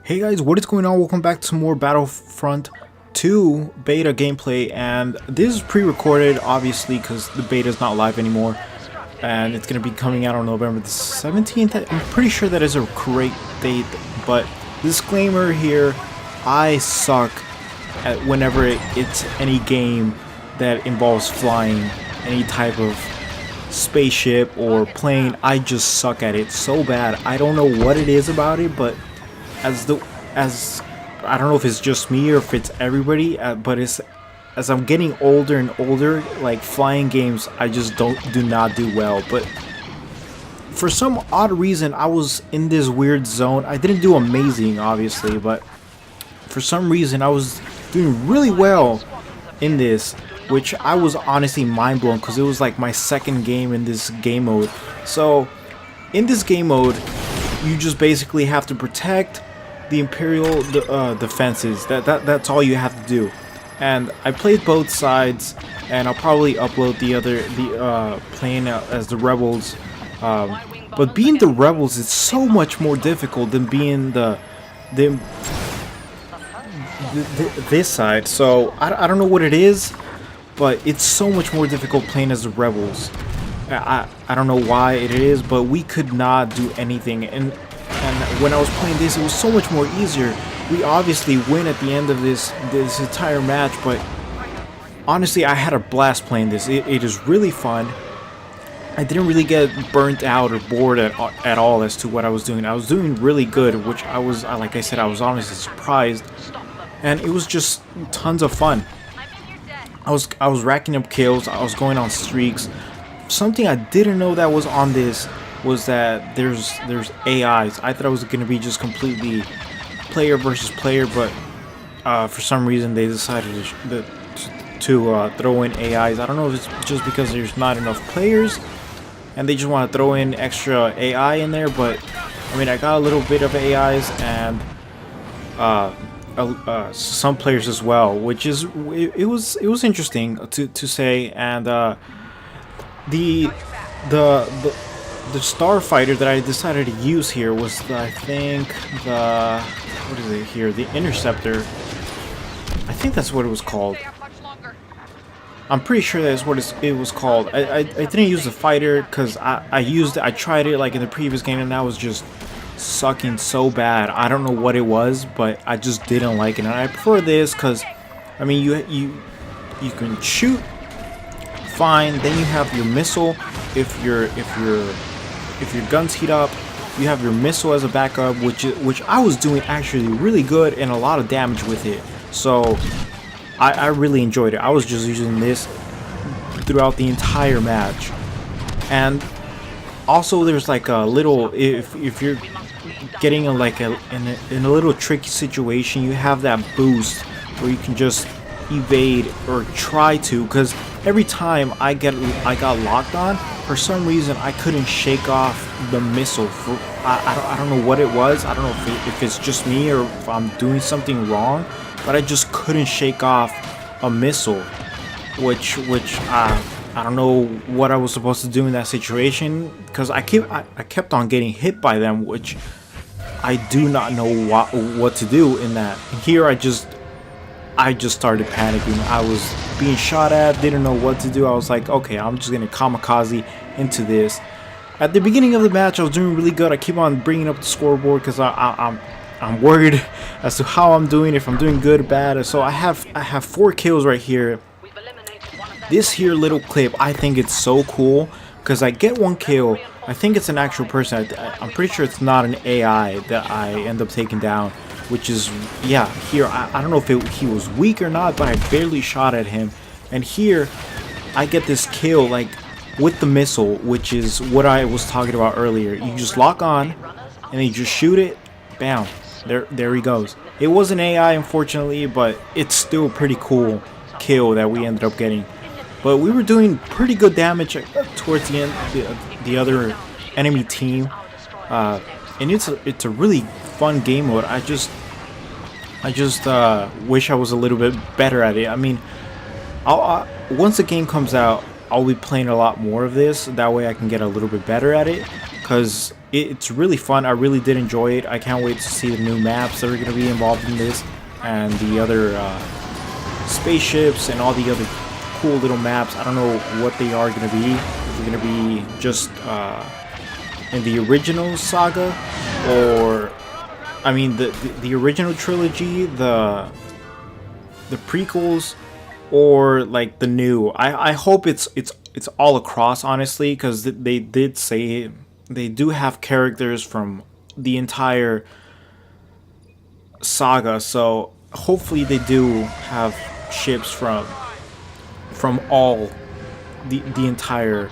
Hey guys, what is going on? Welcome back to more Battlefront 2 beta gameplay, and this is pre-recorded obviously because the beta is not live anymore and it's going to be coming out on November the 17th. I'm pretty sure that is a correct date, but disclaimer here, I suck at whenever it's any game that involves flying, any type of spaceship or plane. I just suck at it so bad. I don't know what it is about it, but as I don't know if it's just me or if it's everybody, but it's as I'm getting older and older, like flying games, I just do not do well. But for some odd reason, I was in this weird zone. I didn't do amazing, obviously, but for some reason, I was doing really well in this, which I was honestly mind blown because it was like my second game in this game mode. So in this game mode, you just basically have to protect the Imperial defenses. That's all you have to do. And I played both sides, and I'll probably upload the playing as the rebels. But being the rebels is so much more difficult than being this side. So I don't know what it is, but it's so much more difficult playing as the rebels. I don't know why it is, but we could not do anything. And when I was playing this, it was so much more easier. We obviously win at the end of this entire match, but honestly, I had a blast playing this. It is really fun. I didn't really get burnt out or bored at all as to what I was doing. I was doing really good, which like I said, I was honestly surprised, and it was just tons of fun. I was racking up kills. I was going on streaks. Something I didn't know that was on this was that there's AIs. I thought it was going to be just completely player versus player, but for some reason they decided to throw in AIs. I don't know if it's just because there's not enough players and they just want to throw in extra AI in there, but I mean, I got a little bit of AIs and some players as well, which is it was interesting to say. And the StarFighter that I decided to use here was I think what is it here? The Interceptor. I think that's what it was called. I'm pretty sure that's what it was called. I didn't use the fighter because I tried it like in the previous game and I was just sucking so bad. I don't know what it was, but I just didn't like it, and I prefer this because I mean you can shoot fine, then you have your missile. If your guns heat up, you have your missile as a backup, which I was doing actually really good and a lot of damage with it. So I really enjoyed it. I was just using this throughout the entire match. And also there's like a little, if you're getting in a little tricky situation, you have that boost where you can just evade or try to, because every time I got locked on, for some reason I couldn't shake off the missile. I don't know what it was. I don't know if it's just me or if I'm doing something wrong, but I just couldn't shake off a missile, which I don't know what I was supposed to do in that situation, because I kept on getting hit by them, which I do not know what to do in that. Here I just started panicking. I was being shot at, didn't know what to do. I was like, okay, I'm just gonna kamikaze into this. At the beginning of the match, I was doing really good. I keep on bringing up the scoreboard because I'm worried as to how I'm doing, if I'm doing good or bad. So I have 4 kills right here. This here little clip, I think it's so cool because I get 1 kill. I think it's an actual person. I'm pretty sure it's not an AI that I end up taking down, which is, yeah, here I don't know if he was weak or not, but I barely shot at him. And here I get this kill like with the missile, which is what I was talking about earlier. You just lock on and then you just shoot it, bam, there he goes. It was an AI, unfortunately, but it's still a pretty cool kill that we ended up getting. But we were doing pretty good damage towards the end, the other enemy team, and it's a really fun game mode. I just wish I was a little bit better at it. I mean, once the game comes out, I'll be playing a lot more of this. That way I can get a little bit better at it. because it's really fun. I really did enjoy it. I can't wait to see the new maps that are going to be involved in this, and the other spaceships and all the other cool little maps. I don't know what they are going to be. If they're going to be just in the original saga, or I mean the original trilogy, the prequels, or like the new. I hope it's all across, honestly, because they did say they do have characters from the entire saga, so hopefully they do have ships from all the entire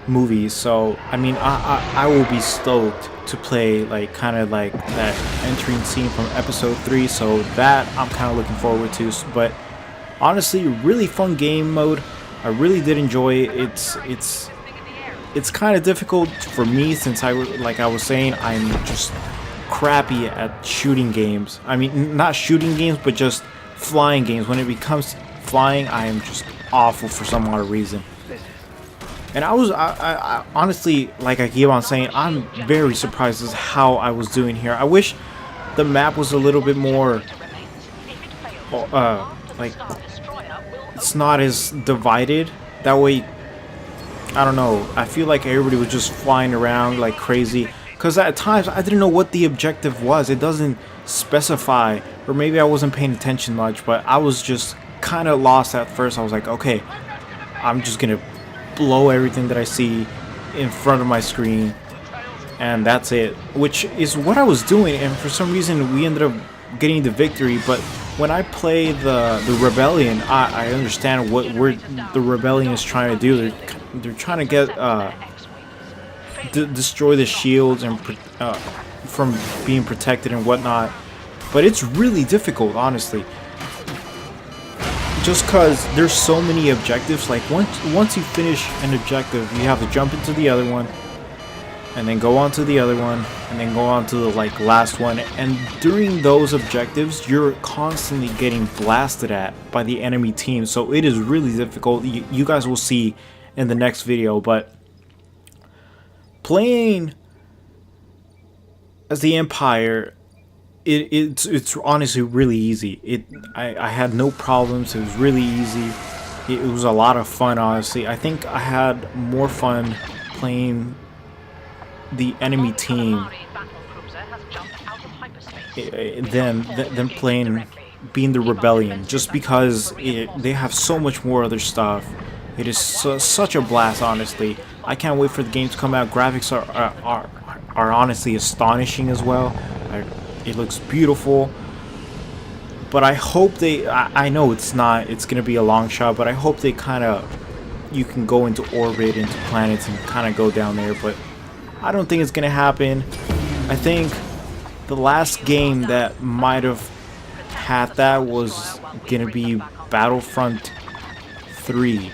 movies. So I mean, I will be stoked to play like kind of like that entering scene from episode 3, so that I'm kind of looking forward to. But honestly, really fun game mode. I really did enjoy it. It's kind of difficult for me, since I was saying, I'm just crappy at shooting games. I mean, not shooting games, but just flying games. When it becomes flying, I am just awful for some odd reason. And I honestly, like I keep on saying, I'm very surprised as how I was doing here. I wish the map was a little bit more, like, it's not as divided. That way, I don't know, I feel like everybody was just flying around like crazy. Because at times, I didn't know what the objective was. It doesn't specify, or maybe I wasn't paying attention much, but I was just kind of lost at first. I was like, okay, I'm just gonna blow everything that I see in front of my screen, and that's it, which is what I was doing. And for some reason we ended up getting the victory. But when I play the rebellion, I understand what the rebellion is trying to do. They're trying to get destroy the shields and from being protected and whatnot. But it's really difficult, honestly, just because there's so many objectives. Like once you finish an objective, you have to jump into the other one, and then go on to the other one, and then go on to the like last one. And during those objectives, you're constantly getting blasted at by the enemy team, so it is really difficult. You guys will see in the next video. But playing as the Empire, it's honestly really easy. I had no problems. It was really easy. It was a lot of fun, honestly. I think I had more fun playing the enemy team than playing being the rebellion, just because they have so much more other stuff. It is such a blast, honestly. I can't wait for the game to come out. Graphics are honestly astonishing as well. It looks beautiful, but I hope I know it's gonna be a long shot, but I hope they you can go into orbit, into planets, and kind of go down there. But I don't think it's gonna happen. I think the last game that might have had that was gonna be Battlefront 3,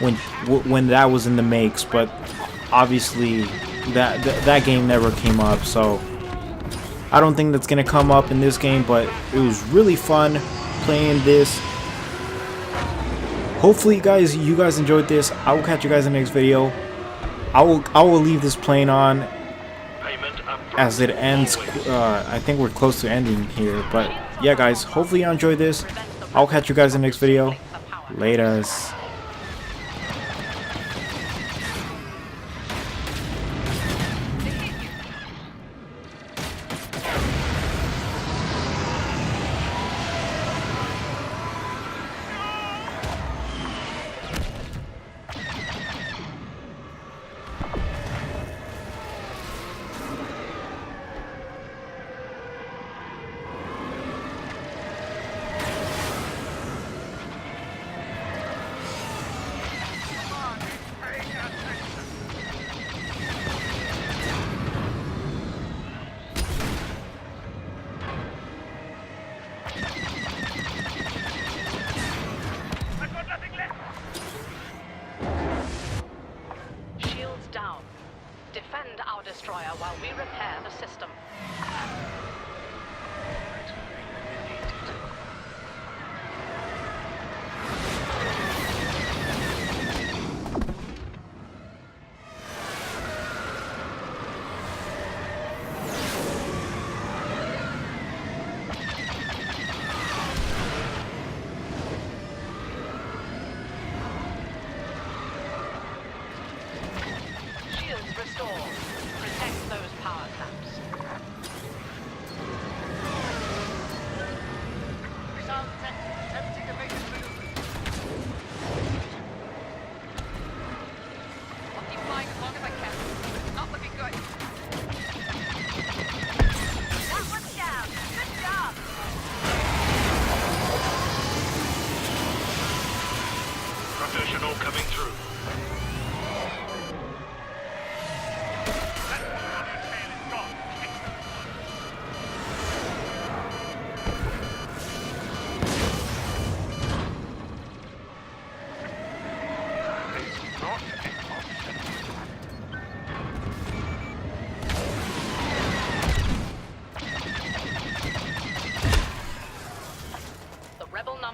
when that was in the makes, but obviously that game never came up, so I don't think that's gonna come up in this game. But it was really fun playing this. Hopefully you guys enjoyed this. I will catch you guys in the next video. I will leave this playing on as it ends. I think we're close to ending here, but yeah, guys, hopefully you enjoyed this. I'll catch you guys in the next video. Laters.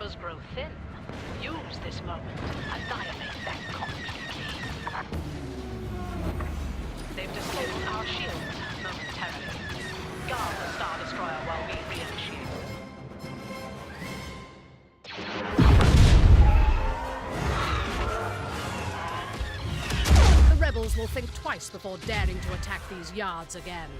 numbers grow thin, use this moment to annihilate that completely. They've disabled our shields momentarily. Guard the Star Destroyer while we reinitiate. The rebels will think twice before daring to attack these yards again.